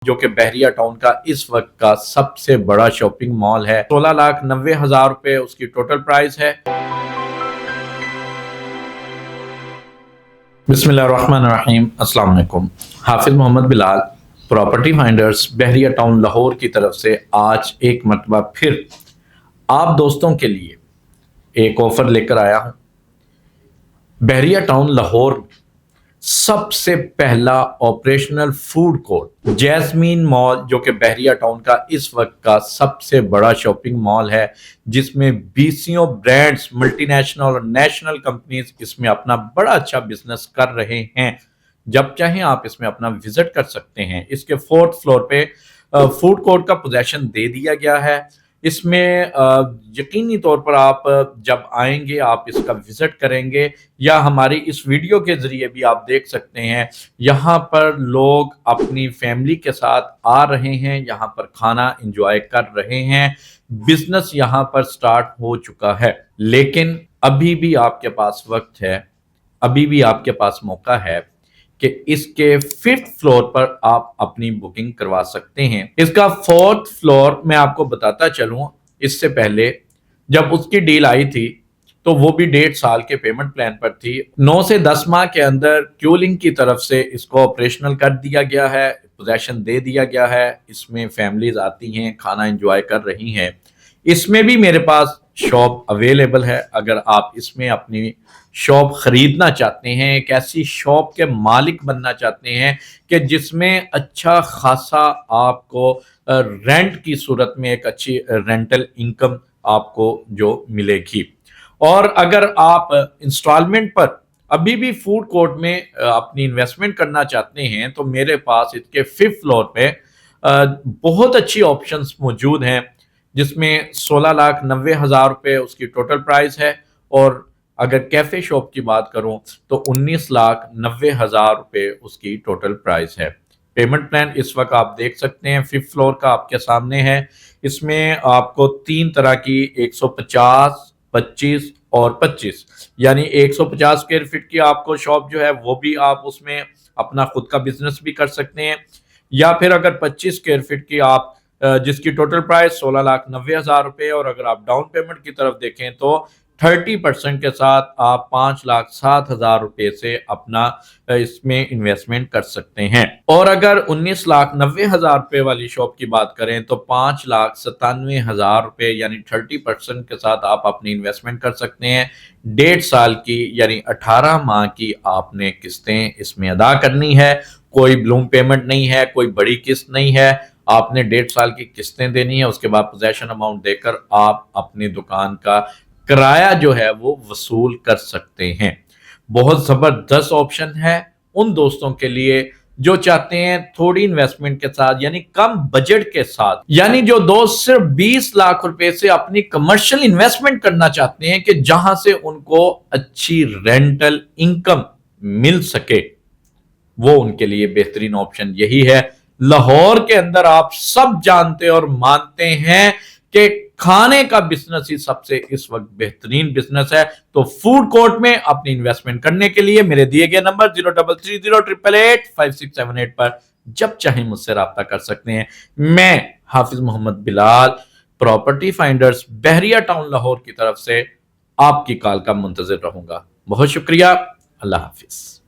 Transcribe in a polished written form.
جو کہ بحریہ ٹاؤن کا اس وقت کا سب سے بڑا شاپنگ مال ہے۔ 16,90,000 روپے اس کی ٹوٹل پرائز ہے۔ بسم اللہ الرحمن الرحیم۔ السلام علیکم۔ حافظ محمد بلال، پراپرٹی فائنڈرز، بحریہ ٹاؤن لاہور کی طرف سے آج ایک مرتبہ پھر آپ دوستوں کے لیے ایک آفر لے کر آیا ہوں۔ بحریہ ٹاؤن لاہور سب سے پہلا آپریشنل فوڈ کورٹ جیسمین مال، جو کہ بحریہ ٹاؤن کا اس وقت کا سب سے بڑا شاپنگ مال ہے، جس میں بیسیوں برانڈز، ملٹی نیشنل اور نیشنل کمپنیز اس میں اپنا بڑا اچھا بزنس کر رہے ہیں۔ جب چاہیں آپ اس میں اپنا وزٹ کر سکتے ہیں۔ اس کے 4th فلور پہ فوڈ کورٹ کا پوزیشن دے دیا گیا ہے۔ اس میں یقینی طور پر آپ جب آئیں گے، آپ اس کا وزٹ کریں گے یا ہماری اس ویڈیو کے ذریعے بھی آپ دیکھ سکتے ہیں، یہاں پر لوگ اپنی فیملی کے ساتھ آ رہے ہیں، یہاں پر کھانا انجوائے کر رہے ہیں۔ بزنس یہاں پر سٹارٹ ہو چکا ہے، لیکن ابھی بھی آپ کے پاس وقت ہے، ابھی بھی آپ کے پاس موقع ہے کہ اس کے 5th فلور پر آپ اپنی بکنگ کروا سکتے ہیں۔ اس کا 4th فلور میں آپ کو بتاتا چلوں، اس سے پہلے جب اس کی ڈیل آئی تھی تو وہ بھی 1.5 سال کے پیمنٹ پلان پر تھی۔ 9 سے 10 ماہ کے اندر کیولنگ کی طرف سے اس کو آپریشنل کر دیا گیا ہے، پوزیشن دے دیا گیا ہے۔ اس میں فیملیز آتی ہیں، کھانا انجوائے کر رہی ہیں۔ اس میں بھی میرے پاس شاپ اویلیبل ہے۔ اگر آپ اس میں اپنی شاپ خریدنا چاہتے ہیں، ایک ایسی شاپ کے مالک بننا چاہتے ہیں کہ جس میں اچھا خاصا آپ کو رینٹ کی صورت میں ایک اچھی رینٹل انکم آپ کو جو ملے گی، اور اگر آپ انسٹالمنٹ پر ابھی بھی فوڈ کورٹ میں اپنی انویسٹمنٹ کرنا چاہتے ہیں تو میرے پاس اس کے 5th فلور پہ بہت اچھی آپشنز موجود ہیں، جس میں 16,90,000 روپے اس کی ٹوٹل پرائز ہے، اور اگر کیفے شاپ کی بات کروں تو 19,90,000 روپے اس کی ٹوٹل پرائز ہے۔ پیمنٹ پلان اس وقت آپ دیکھ سکتے ہیں 5th فلور کا آپ کے سامنے ہے۔ اس میں آپ کو 3 طرح کی 150، 25 اور 25، یعنی 150 اسکوائر فٹ کی آپ کو شاپ جو ہے وہ بھی آپ اس میں اپنا خود کا بزنس بھی کر سکتے ہیں، یا پھر اگر 25 اسکوائر فٹ کی آپ جس کی ٹوٹل پرائس 16,90,000 روپے، اور اگر آپ ڈاؤن پیمنٹ کی طرف دیکھیں تو 30% کے ساتھ آپ 5,07,000 روپے سے اپنا اس میں انویسٹمنٹ کر سکتے ہیں۔ اور اگر 19,90,000 روپے والی شاپ کی بات کریں تو 5,97,000 روپے یعنی 30% کے ساتھ آپ اپنی انویسٹمنٹ کر سکتے ہیں۔ 1.5 سال کی یعنی 18 ماہ کی آپ نے قسطیں اس میں ادا کرنی ہے۔ کوئی بلوم پیمنٹ نہیں ہے، کوئی بڑی قسط نہیں ہے، آپ نے 1.5 سال کی قسطیں دینی ہے۔ اس کے بعد پوزیشن اماؤنٹ دے کر آپ اپنی دکان کا کرایہ جو ہے وہ وصول کر سکتے ہیں۔ بہت زبردست آپشن ہے ان دوستوں کے لیے جو چاہتے ہیں تھوڑی انویسٹمنٹ کے ساتھ، یعنی کم بجٹ کے ساتھ، یعنی جو دوست صرف 20 لاکھ روپے سے اپنی کمرشل انویسٹمنٹ کرنا چاہتے ہیں کہ جہاں سے ان کو اچھی رینٹل انکم مل سکے، وہ ان کے لیے بہترین آپشن یہی ہے۔ لاہور کے اندر آپ سب جانتے اور مانتے ہیں کہ کھانے کا بزنس ہی سب سے اس وقت بہترین بزنس ہے، تو فوڈ کورٹ میں اپنی انویسٹمنٹ کرنے کے لیے میرے دیے گئے نمبر 033088885678 پر جب چاہیں مجھ سے رابطہ کر سکتے ہیں۔ میں حافظ محمد بلال، پراپرٹی فائنڈرز، بحریہ ٹاؤن لاہور کی طرف سے آپ کی کال کا منتظر رہوں گا۔ بہت شکریہ، اللہ حافظ۔